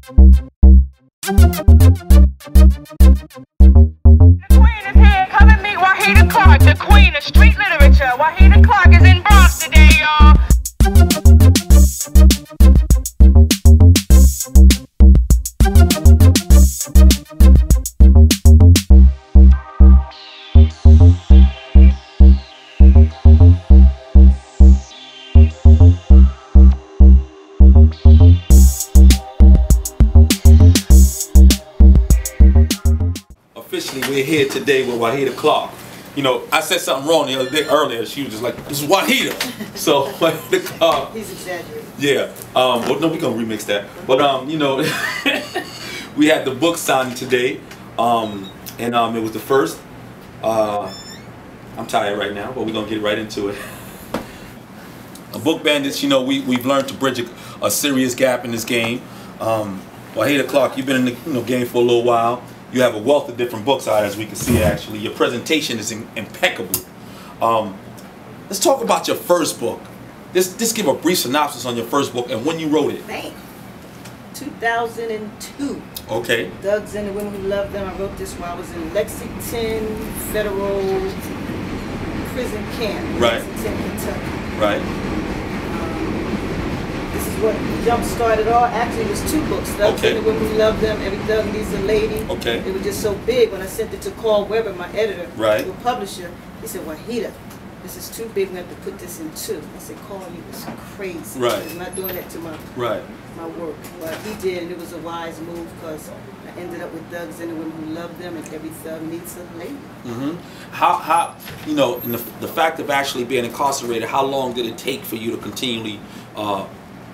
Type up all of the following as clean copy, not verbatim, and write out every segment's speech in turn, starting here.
Is here. Come and meet Wahida Clark, the queen of street literature. Wahida Clark is in Bronx today, y'all. Officially, we're here today with Wahida Clark. You know, I said something wrong the other day earlier. She was just like, "This is Wahida." So Wahida Clark. He's exaggerating. Yeah. Well, no, we're gonna remix that. But you know, we had the book signing today, and it was the first. I'm tired right now, but we're gonna get right into it. Book Bandits, you know, we've learned to bridge a serious gap in this game. Wahida Clark, you've been in the game for a little while. You have a wealth of different books out, as we can see. Actually, your presentation is impeccable. Let's talk about your first book. Just give a brief synopsis on your first book and when you wrote it. Bam. 2002. Okay. Thugs and the Women Who Love Them. I wrote this while I was in Lexington Federal Prison Camp. Right. Lexington, Kentucky. Right. This is what jump started all. Actually, it was two books. Thugs and the Women Who Love Them. Every Thug Needs a Lady. Okay. It was just so big. When I sent it to Carl Weber, my editor, right, the publisher, he said, "Wahida, this is too big. We have to put this in two." I said, "Carl, you was crazy. Right. I'm not doing that to my work." But he did, and it was a wise move because I ended up with Thugs and the Women Who Love Them, and Every Thug Needs a Lady. How you know, in the fact of actually being incarcerated, how long did it take for you to continually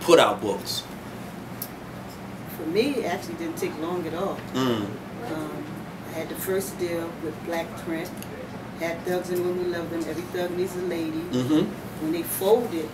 put out books? For me, it actually didn't take long at all. I had the first deal with Black Print, had Thugs and Women Who Love Them, Every Thug Needs a Lady. When they folded,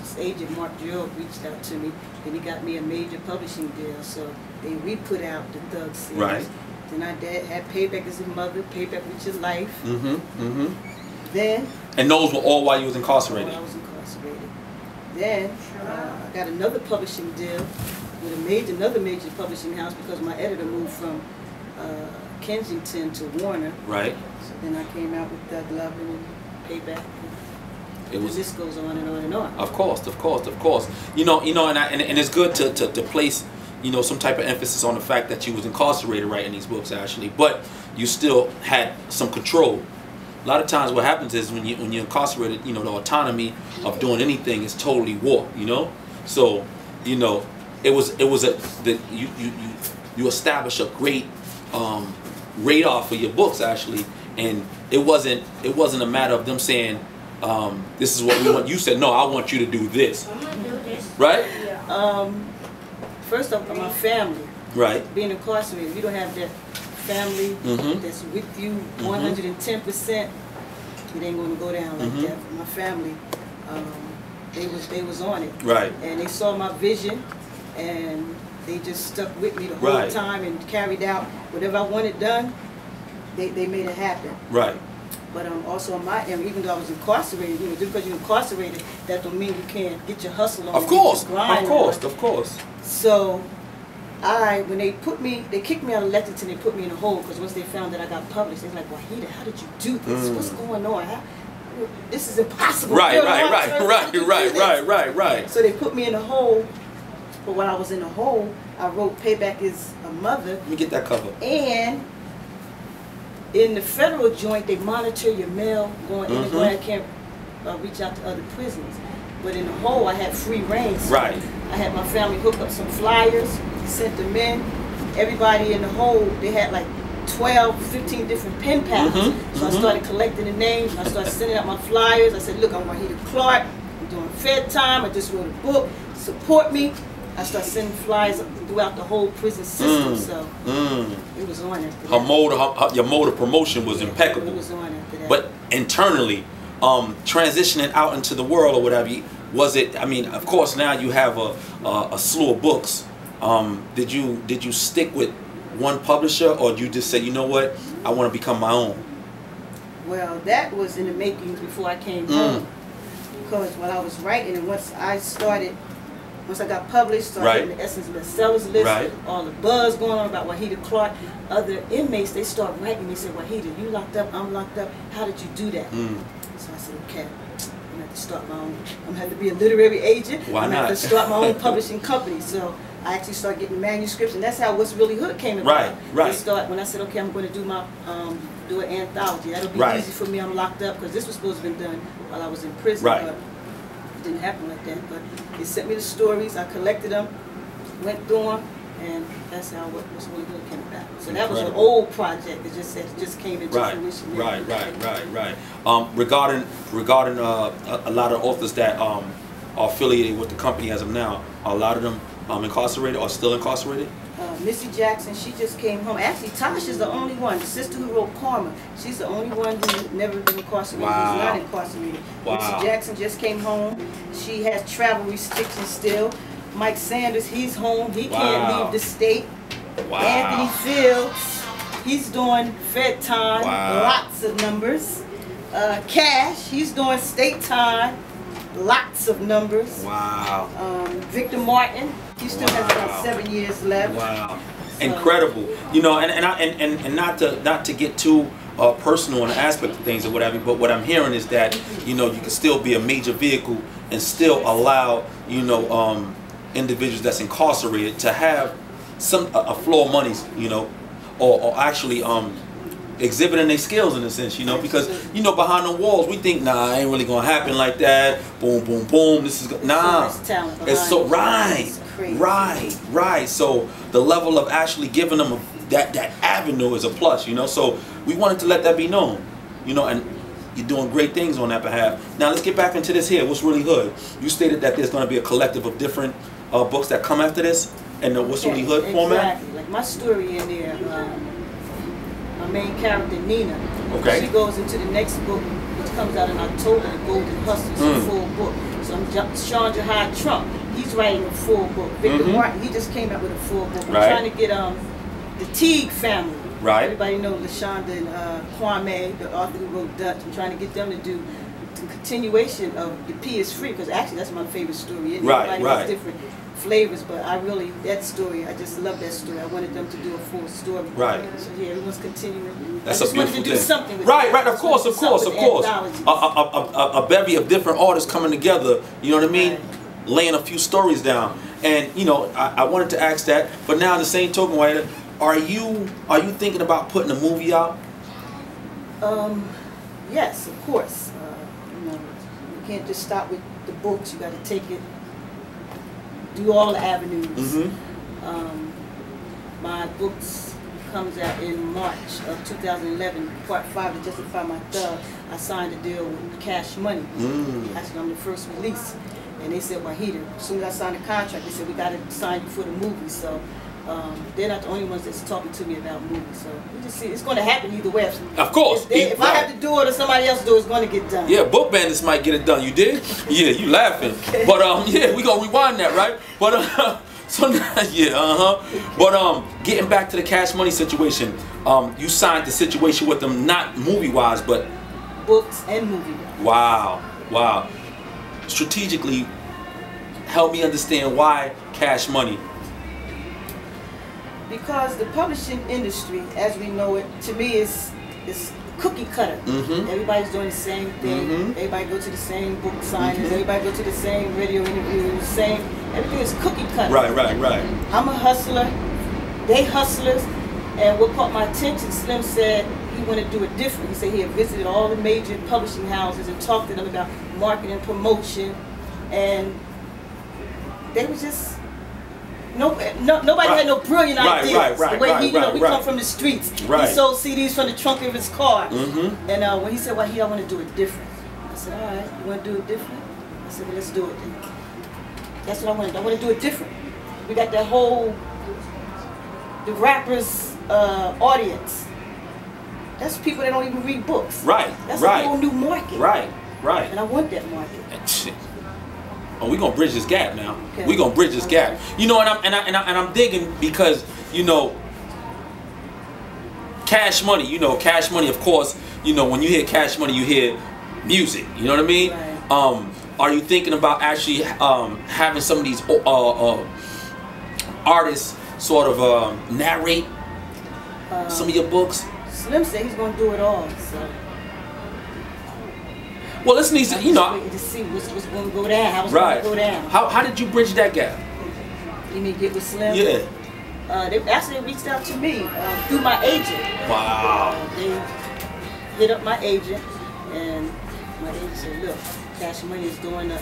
this agent, Mark Gerald, reached out to me, and he got me a major publishing deal, so they re-put out the Thug series. Right. Then I had Payback as a Mother, Payback with Your Life. Then... And those were all while you was incarcerated? While I was incarcerated. Then I got another publishing deal with another major publishing house because my editor moved from Kensington to Warner. Right. So then I came out with Thug Love and Payback. This goes on and on and on. Of course, of course, of course. You know, and it's good to place, you know, some type of emphasis on the fact that you was incarcerated writing these books actually, but you still had some control. A lot of times what happens is when you're incarcerated, you know, the autonomy of doing anything is totally warped, you know? So, you know, you establish a great radar for your books actually, and it wasn't a matter of them saying, this is what we want. You said, no, I want you to do this. I'm gonna do this. Right? Yeah. First off, my family. Right. Being incarcerated, you don't have that family that's with you 110%. It ain't gonna go down like that. For my family, they was on it. Right. And they saw my vision, and they just stuck with me the whole time and carried out whatever I wanted done. They made it happen. Right. But also on my end, even though I was incarcerated, you know, just because you're incarcerated, that don't mean you can't get your hustle on. Of course, of course. So, when they kicked me out of Lexington, they put me in a hole because once they found that I got published, they're like, "Wahida, how did you do this? What's going on? This is impossible." Right. So they put me in a hole. But when I was in the hole, I wrote Payback is a Mother. Let me get that cover. And in the federal joint, they monitor your mail going in and going. I can't reach out to other prisoners. But in the hole, I had free reign. So I had my family hook up some flyers, sent them in. Everybody in the hole, they had like 12, 15 different pen pals. So I started collecting the names. I started sending out my flyers. I said, "Look, I'm Wahida Clark. I'm doing Fed time. I just wrote a book. Support me." I started sending flyers throughout the whole prison system, so it was on after that. Your mode of promotion was impeccable. It was on after that. But internally, transitioning out into the world or whatever, was it? I mean, of course, now you have a slew of books. Did you stick with one publisher, or did you just say, you know what, I want to become my own? Well, that was in the makings before I came home, because while I was writing, and once I started once I got published, started getting the Essence bestsellers list, all the buzz going on about Wahida Clark. Other inmates, they start writing. They say, Wahida, you locked up, I'm locked up. How did you do that? So I said, okay, I'm gonna have to start my own. I'm gonna have to be a literary agent. Why I'm not? gonna have to start my own publishing company. So I actually started getting manuscripts, and that's how What's Really Hood came about. When I said, okay, I'm going to do my do an anthology. That'll be easy for me. I'm locked up because this was supposed to have been done while I was in prison. But it didn't happen like that. But they sent me the stories. I collected them, went through them, and that's how What's Really Good came about. So that was an old project that just came into fruition. Right. Regarding a lot of authors that are affiliated with the company as of now, are a lot of them incarcerated or still incarcerated? Missy Jackson, she just came home. Actually, Tasha's the only one. The sister who wrote Karma, she's the only one who never been incarcerated. Who's not incarcerated. Missy Jackson just came home. She has travel restrictions still. Mike Sanders, he's home. He can't leave the state. Anthony Fields, he's doing Fed time. Lots of numbers. Cash, he's doing state time. Lots of numbers. Victor Martin, he still has about 7 years left. So, incredible. You know, and not to get too personal on the aspect of things or whatever, but what I'm hearing is that, you know, you can still be a major vehicle and still allow, you know, individuals that's incarcerated to have a flow of monies, you know, or actually exhibiting their skills in a sense, you know, because, you know, behind the walls we think, nah, it ain't really gonna happen like that. Boom, boom, boom. This is nah. It's so right. So the level of actually giving them that avenue is a plus, you know. So we wanted to let that be known, you know, and you're doing great things on that behalf. Now let's get back into this here. What's Really Hood? You stated that there's going to be a collective of different books that come after this, and the What's Really Hood format. Exactly. Like my story in there. My main character, Nina, she goes into the next book, which comes out in October, The Golden Hustlers, a full book. So I'm Sean Jahad Trump, he's writing a full book. Victor Martin, he just came out with a full book. I'm trying to get the Teague family. Everybody knows LaShonda and Kwame, the author who wrote Dutch. I'm trying to get them to do the continuation of The P is Free, because actually that's my favorite story. Everybody has different flavors, but that story, I just love that story. I wanted them to do a full story. So yeah, everyone's continuing. That's I just a beautiful wanted to do thing. something with Right, of course. A bevy of different artists coming together, you know what I mean? Laying a few stories down. And, you know, I wanted to ask that, but now in the same token, Wahida, are you thinking about putting a movie out? Yes, of course. You know, you can't just stop with the books. You got to take it, do all the avenues. My books comes out in March of 2011, Part 5 to Justify My Thug. I signed a deal with Cash Money. Actually, I'm the first release. And they said, Wahida, as soon as I signed the contract, they said, we got to sign you for the movie. So they're not the only ones that's talking to me about movies. So we just see, it's going to happen either way. Of course. If I have to do it or somebody else do it, it's going to get done. Yeah, Book Bandits might get it done. You did? Yeah, you laughing. Okay. But yeah, we going to rewind that, right? But so yeah, But getting back to the Cash Money situation, you signed the situation with them, not movie-wise, but books and movie-wise. Wow. Strategically, help me understand why Cash Money. Because the publishing industry, as we know it, to me is cookie cutter. Everybody's doing the same thing. Everybody go to the same book signings. Everybody go to the same radio interviews. Everything is cookie cutter. Right. I'm a hustler. They hustlers. And what caught my attention, Slim said he wanted to do it different. He said he had visited all the major publishing houses and talked to them about marketing and promotion, and they was just nobody had no brilliant ideas. The way we come from the streets. He sold CDs from the trunk of his car. And when he said, "Well, I want to do it different," I said, "All right, you want to do it different?" I said, "Well, let's do it then." That's what I want to do. I want to do it different. We got that whole the rappers audience. That's people that don't even read books. That's a whole new market. And I want that market. Oh, we're gonna bridge this gap now. We're gonna bridge this gap. You know, and I'm digging because, you know, Cash Money. You know, Cash Money. Of course, you know, when you hear Cash Money, you hear music. You know what I mean? are you thinking about actually having some of these artists sort of narrate some of your books? Slim said he's going to do it all. So. Well, this needs to, you know. Waiting to see what's going to go down. How it's Right. going to go down. How did you bridge that gap? You mean get with Slim? Yeah. They actually reached out to me through my agent. Wow. They hit up my agent, and my agent said, "Look, Cash Money is doing a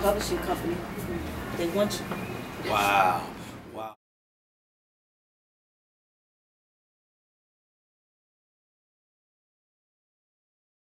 publishing company. They want you." Wow.